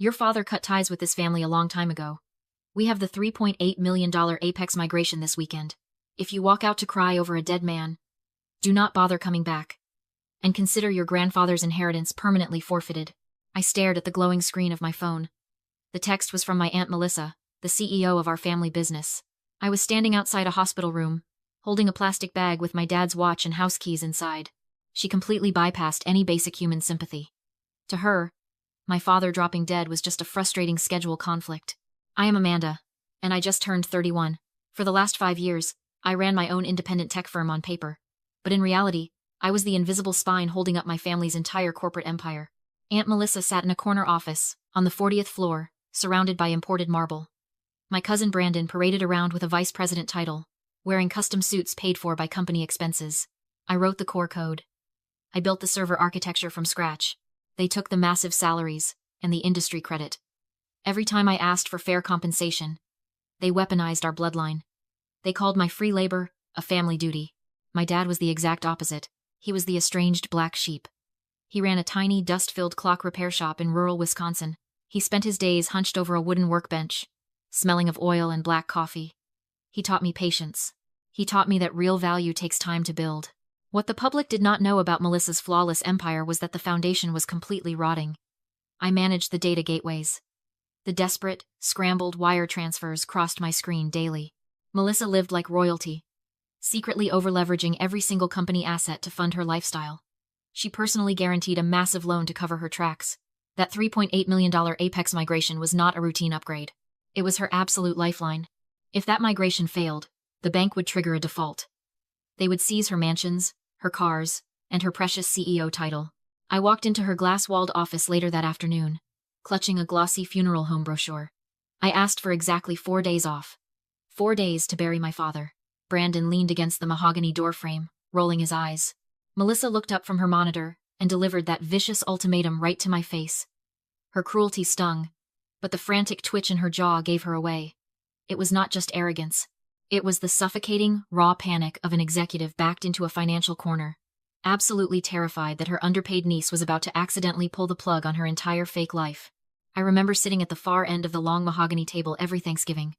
Your father cut ties with this family a long time ago. We have the $3.8 million Apex migration this weekend. If you walk out to cry over a dead man, do not bother coming back. And consider your grandfather's inheritance permanently forfeited. I stared at the glowing screen of my phone. The text was from my Aunt Melissa, the CEO of our family business. I was standing outside a hospital room, holding a plastic bag with my dad's watch and house keys inside. She completely bypassed any basic human sympathy. To her, my father dropping dead was just a frustrating schedule conflict. I am Amanda, and I just turned 31. For the last 5 years, I ran my own independent tech firm on paper. But in reality, I was the invisible spine holding up my family's entire corporate empire. Aunt Melissa sat in a corner office, on the 40th floor, surrounded by imported marble. My cousin Brandon paraded around with a vice president title, wearing custom suits paid for by company expenses. I wrote the core code. I built the server architecture from scratch. They took the massive salaries and the industry credit. Every time I asked for fair compensation, they weaponized our bloodline. They called my free labor a family duty. My dad was the exact opposite. He was the estranged black sheep. He ran a tiny, dust-filled clock repair shop in rural Wisconsin. He spent his days hunched over a wooden workbench, smelling of oil and black coffee. He taught me patience. He taught me that real value takes time to build. What the public did not know about Melissa's flawless empire was that the foundation was completely rotting. I managed the data gateways. The desperate, scrambled wire transfers crossed my screen daily. Melissa lived like royalty, secretly over-leveraging every single company asset to fund her lifestyle. She personally guaranteed a massive loan to cover her tracks. That $3.8 million Apex migration was not a routine upgrade. It was her absolute lifeline. If that migration failed, the bank would trigger a default. They would seize her mansions, her cars, and her precious CEO title. I walked into her glass-walled office later that afternoon, clutching a glossy funeral home brochure. I asked for exactly 4 days off. 4 days to bury my father. Brandon leaned against the mahogany doorframe, rolling his eyes. Melissa looked up from her monitor and delivered that vicious ultimatum right to my face. Her cruelty stung, but the frantic twitch in her jaw gave her away. It was not just arrogance. It was the suffocating, raw panic of an executive backed into a financial corner, absolutely terrified that her underpaid niece was about to accidentally pull the plug on her entire fake life. I remember sitting at the far end of the long mahogany table every Thanksgiving.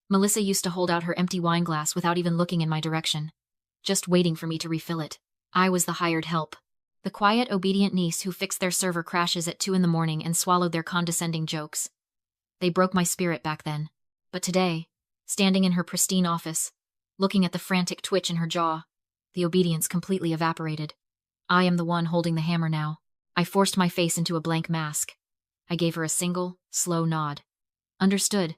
Melissa used to hold out her empty wine glass without even looking in my direction, just waiting for me to refill it. I was the hired help. The quiet, obedient niece who fixed their server crashes at 2 in the morning and swallowed their condescending jokes. They broke my spirit back then. But today, standing in her pristine office, looking at the frantic twitch in her jaw, the obedience completely evaporated. I am the one holding the hammer now. I forced my face into a blank mask. I gave her a single, slow nod. Understood,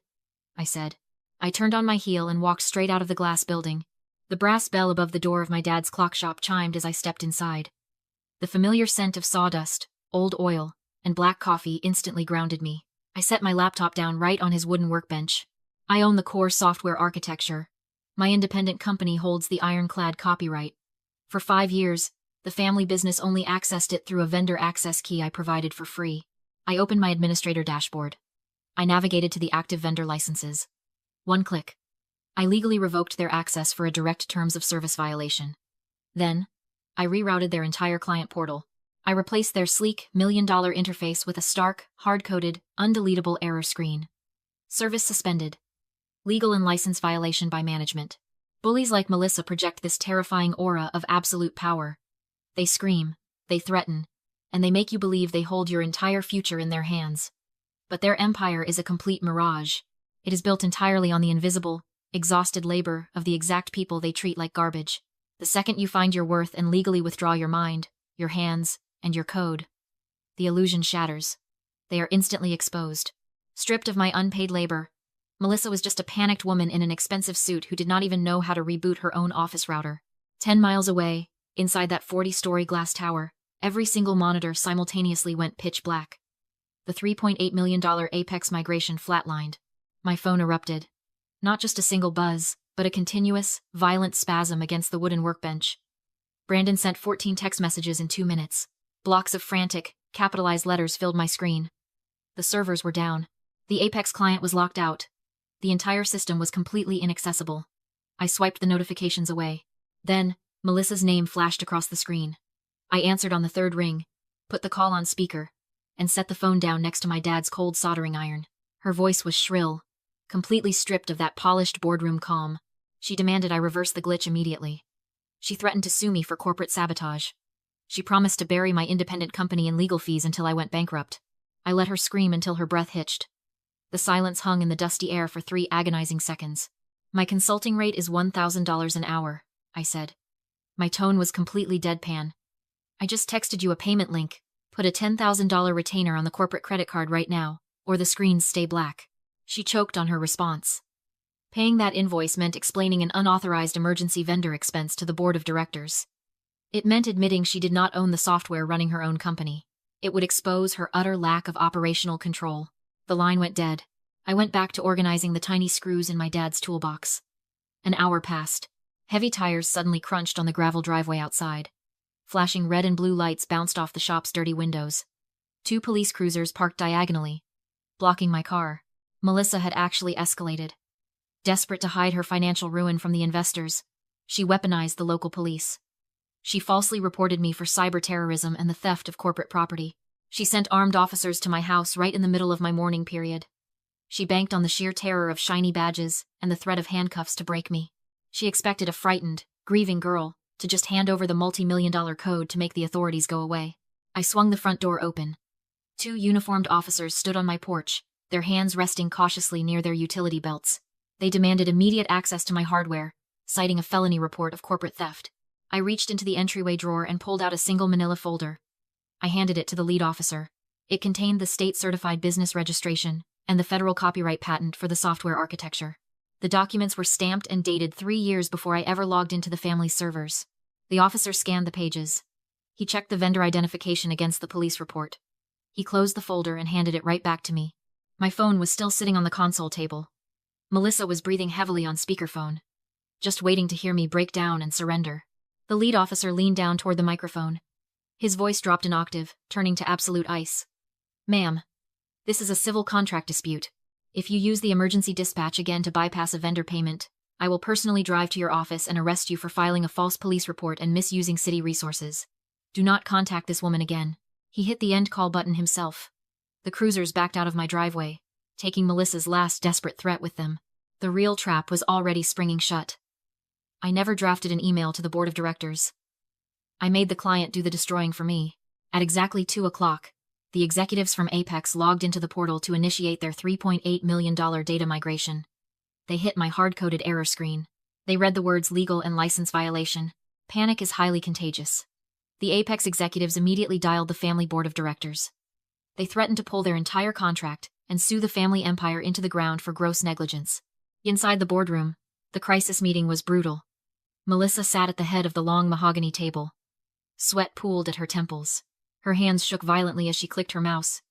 I said. I turned on my heel and walked straight out of the glass building. The brass bell above the door of my dad's clock shop chimed as I stepped inside. The familiar scent of sawdust, old oil, and black coffee instantly grounded me. I set my laptop down right on his wooden workbench. I own the core software architecture. My independent company holds the ironclad copyright. For 5 years, the family business only accessed it through a vendor access key I provided for free. I opened my administrator dashboard. I navigated to the active vendor licenses. 1 click. I legally revoked their access for a direct terms of service violation. Then, I rerouted their entire client portal. I replaced their sleek, million-dollar interface with a stark, hard-coded, undeletable error screen. Service suspended. Legal and license violation by management. Bullies like Melissa project this terrifying aura of absolute power. They scream, they threaten, and they make you believe they hold your entire future in their hands. But their empire is a complete mirage. It is built entirely on the invisible, exhausted labor of the exact people they treat like garbage. The second you find your worth and legally withdraw your mind, your hands, and your code, the illusion shatters. They are instantly exposed. Stripped of my unpaid labor, Melissa was just a panicked woman in an expensive suit who did not even know how to reboot her own office router. 10 miles away, inside that 40-story glass tower, every single monitor simultaneously went pitch black. The $3.8 million Apex migration flatlined. My phone erupted. Not just a single buzz, but a continuous, violent spasm against the wooden workbench. Brandon sent 14 text messages in 2 minutes. Blocks of frantic, capitalized letters filled my screen. The servers were down. The Apex client was locked out. The entire system was completely inaccessible. I swiped the notifications away. Then, Melissa's name flashed across the screen. I answered on the 3rd ring, put the call on speaker, and set the phone down next to my dad's cold soldering iron. Her voice was shrill, completely stripped of that polished boardroom calm. She demanded I reverse the glitch immediately. She threatened to sue me for corporate sabotage. She promised to bury my independent company in legal fees until I went bankrupt. I let her scream until her breath hitched. The silence hung in the dusty air for 3 agonizing seconds. My consulting rate is $1,000 an hour, I said. My tone was completely deadpan. I just texted you a payment link. Put a $10,000 retainer on the corporate credit card right now, or the screens stay black. She choked on her response. Paying that invoice meant explaining an unauthorized emergency vendor expense to the board of directors. It meant admitting she did not own the software running her own company. It would expose her utter lack of operational control. The line went dead. I went back to organizing the tiny screws in my dad's toolbox. An hour passed. Heavy tires suddenly crunched on the gravel driveway outside. Flashing red and blue lights bounced off the shop's dirty windows. 2 police cruisers parked diagonally, blocking my car. Melissa had actually escalated. Desperate to hide her financial ruin from the investors, she weaponized the local police. She falsely reported me for cyber terrorism and the theft of corporate property. She sent armed officers to my house right in the middle of my mourning period. She banked on the sheer terror of shiny badges and the threat of handcuffs to break me. She expected a frightened, grieving girl to just hand over the multi-million-dollar code to make the authorities go away. I swung the front door open. 2 uniformed officers stood on my porch, their hands resting cautiously near their utility belts. They demanded immediate access to my hardware, citing a felony report of corporate theft. I reached into the entryway drawer and pulled out a single manila folder. I handed it to the lead officer. It contained the state-certified business registration and the federal copyright patent for the software architecture. The documents were stamped and dated 3 years before I ever logged into the family's servers. The officer scanned the pages. He checked the vendor identification against the police report. He closed the folder and handed it right back to me. My phone was still sitting on the console table. Melissa was breathing heavily on speakerphone, just waiting to hear me break down and surrender. The lead officer leaned down toward the microphone. His voice dropped an octave, turning to absolute ice. Ma'am, this is a civil contract dispute. If you use the emergency dispatch again to bypass a vendor payment, I will personally drive to your office and arrest you for filing a false police report and misusing city resources. Do not contact this woman again. He hit the end call button himself. The cruisers backed out of my driveway, taking Melissa's last desperate threat with them. The real trap was already springing shut. I never drafted an email to the board of directors. I made the client do the destroying for me. At exactly 2 o'clock, the executives from Apex logged into the portal to initiate their $3.8 million data migration. They hit my hard-coded error screen. They read the words legal and license violation. Panic is highly contagious. The Apex executives immediately dialed the family board of directors. They threatened to pull their entire contract and sue the family empire into the ground for gross negligence. Inside the boardroom, the crisis meeting was brutal. Melissa sat at the head of the long mahogany table. Sweat pooled at her temples. Her hands shook violently as she clicked her mouse,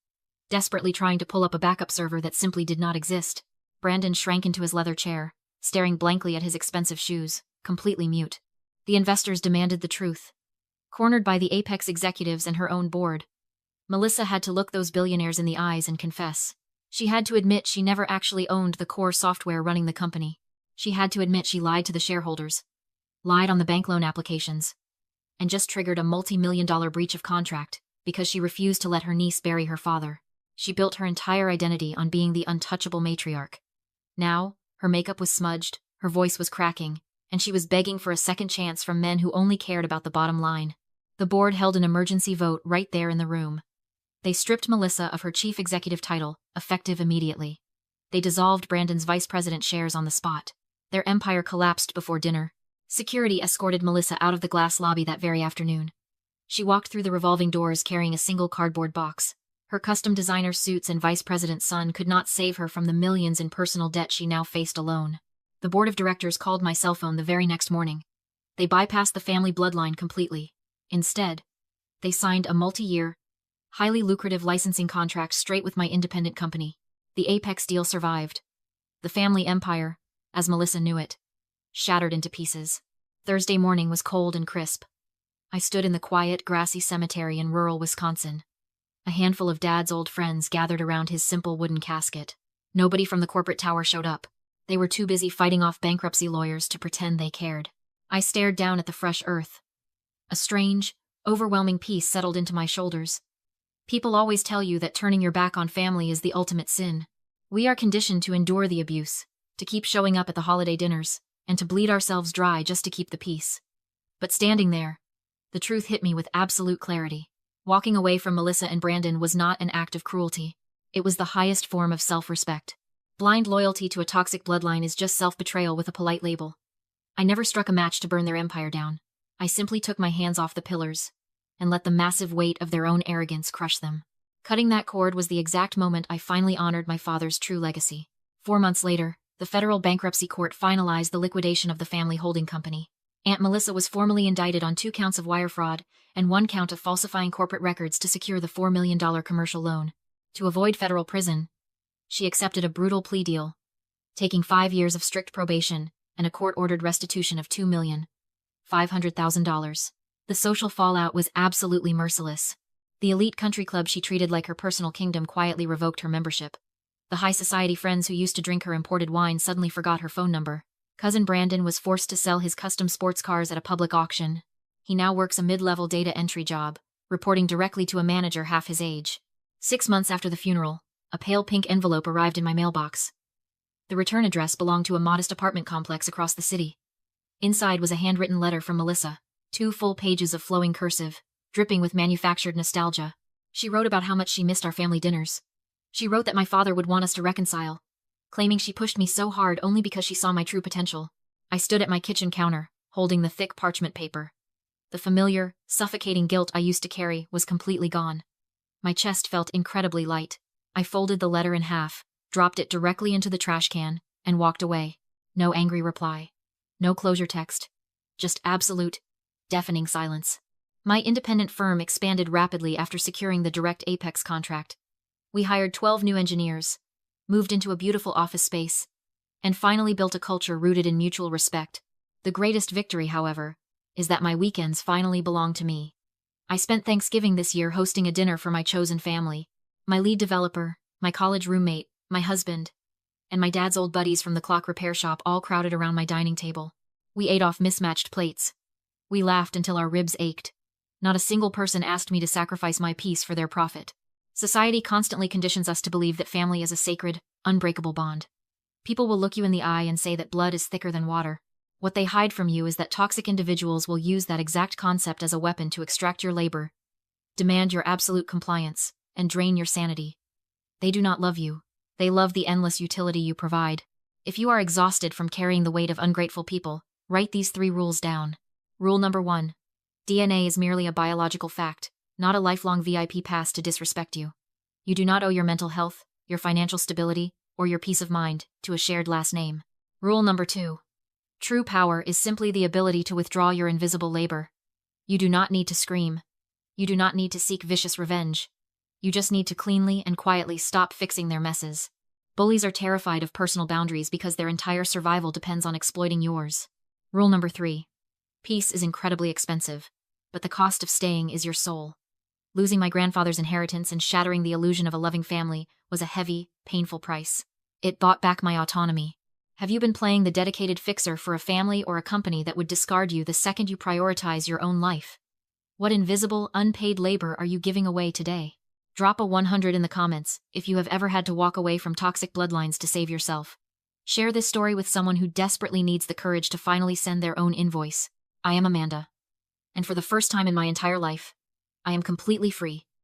desperately trying to pull up a backup server that simply did not exist. Brandon shrank into his leather chair, staring blankly at his expensive shoes, completely mute. The investors demanded the truth. Cornered by the Apex executives and her own board, Melissa had to look those billionaires in the eyes and confess. She had to admit she never actually owned the core software running the company. She had to admit she lied to the shareholders, lied on the bank loan applications, and just triggered a multi-million-dollar breach of contract because she refused to let her niece bury her father. She built her entire identity on being the untouchable matriarch. Now, her makeup was smudged, her voice was cracking, and she was begging for a second chance from men who only cared about the bottom line. The board held an emergency vote right there in the room. They stripped Melissa of her chief executive title, effective immediately. They dissolved Brandon's vice president shares on the spot. Their empire collapsed before dinner. Security escorted Melissa out of the glass lobby that very afternoon. She walked through the revolving doors carrying a single cardboard box. Her custom designer suits and vice president's son could not save her from the millions in personal debt she now faced alone. The board of directors called my cell phone the very next morning. They bypassed the family bloodline completely. Instead, they signed a multi-year, highly lucrative licensing contract straight with my independent company. The Apex deal survived. The family empire, as Melissa knew it, shattered into pieces. Thursday morning was cold and crisp. I stood in the quiet, grassy cemetery in rural Wisconsin. A handful of Dad's old friends gathered around his simple wooden casket. Nobody from the corporate tower showed up. They were too busy fighting off bankruptcy lawyers to pretend they cared. I stared down at the fresh earth. A strange, overwhelming peace settled into my shoulders. People always tell you that turning your back on family is the ultimate sin. We are conditioned to endure the abuse, to keep showing up at the holiday dinners, and to bleed ourselves dry just to keep the peace. But standing there, the truth hit me with absolute clarity. Walking away from Melissa and Brandon was not an act of cruelty. It was the highest form of self-respect. Blind loyalty to a toxic bloodline is just self-betrayal with a polite label. I never struck a match to burn their empire down. I simply took my hands off the pillars and let the massive weight of their own arrogance crush them. Cutting that cord was the exact moment I finally honored my father's true legacy. 4 months later, the federal bankruptcy court finalized the liquidation of the family holding company. Aunt Melissa was formally indicted on 2 counts of wire fraud and 1 count of falsifying corporate records to secure the $4 million commercial loan. To avoid federal prison, she accepted a brutal plea deal, taking 5 years of strict probation and a court-ordered restitution of $2,500,000. The social fallout was absolutely merciless. The elite country club she treated like her personal kingdom quietly revoked her membership. The high society friends who used to drink her imported wine suddenly forgot her phone number. Cousin Brandon was forced to sell his custom sports cars at a public auction. He now works a mid-level data entry job, reporting directly to a manager half his age. 6 months after the funeral, a pale pink envelope arrived in my mailbox. The return address belonged to a modest apartment complex across the city. Inside was a handwritten letter from Melissa, 2 full pages of flowing cursive, dripping with manufactured nostalgia. She wrote about how much she missed our family dinners. She wrote that my father would want us to reconcile, claiming she pushed me so hard only because she saw my true potential. I stood at my kitchen counter, holding the thick parchment paper. The familiar, suffocating guilt I used to carry was completely gone. My chest felt incredibly light. I folded the letter in half, dropped it directly into the trash can, and walked away. No angry reply. No closure text. Just absolute, deafening silence. My independent firm expanded rapidly after securing the direct Apex contract. We hired 12 new engineers, moved into a beautiful office space, and finally built a culture rooted in mutual respect. The greatest victory, however, is that my weekends finally belong to me. I spent Thanksgiving this year hosting a dinner for my chosen family. My lead developer, my college roommate, my husband, and my dad's old buddies from the clock repair shop all crowded around my dining table. We ate off mismatched plates. We laughed until our ribs ached. Not a single person asked me to sacrifice my peace for their profit. Society constantly conditions us to believe that family is a sacred, unbreakable bond. People will look you in the eye and say that blood is thicker than water. What they hide from you is that toxic individuals will use that exact concept as a weapon to extract your labor, demand your absolute compliance, and drain your sanity. They do not love you. They love the endless utility you provide. If you are exhausted from carrying the weight of ungrateful people, write these 3 rules down. Rule number 1. DNA is merely a biological fact, not a lifelong VIP pass to disrespect you. You do not owe your mental health, your financial stability, or your peace of mind to a shared last name. Rule number 2. True power is simply the ability to withdraw your invisible labor. You do not need to scream. You do not need to seek vicious revenge. You just need to cleanly and quietly stop fixing their messes. Bullies are terrified of personal boundaries because their entire survival depends on exploiting yours. Rule number 3. Peace is incredibly expensive, but the cost of staying is your soul. Losing my grandfather's inheritance and shattering the illusion of a loving family was a heavy, painful price. It bought back my autonomy. Have you been playing the dedicated fixer for a family or a company that would discard you the second you prioritize your own life? What invisible, unpaid labor are you giving away today? Drop a 100 in the comments if you have ever had to walk away from toxic bloodlines to save yourself. Share this story with someone who desperately needs the courage to finally send their own invoice. I am Amanda. And for the first time in my entire life, I am completely free.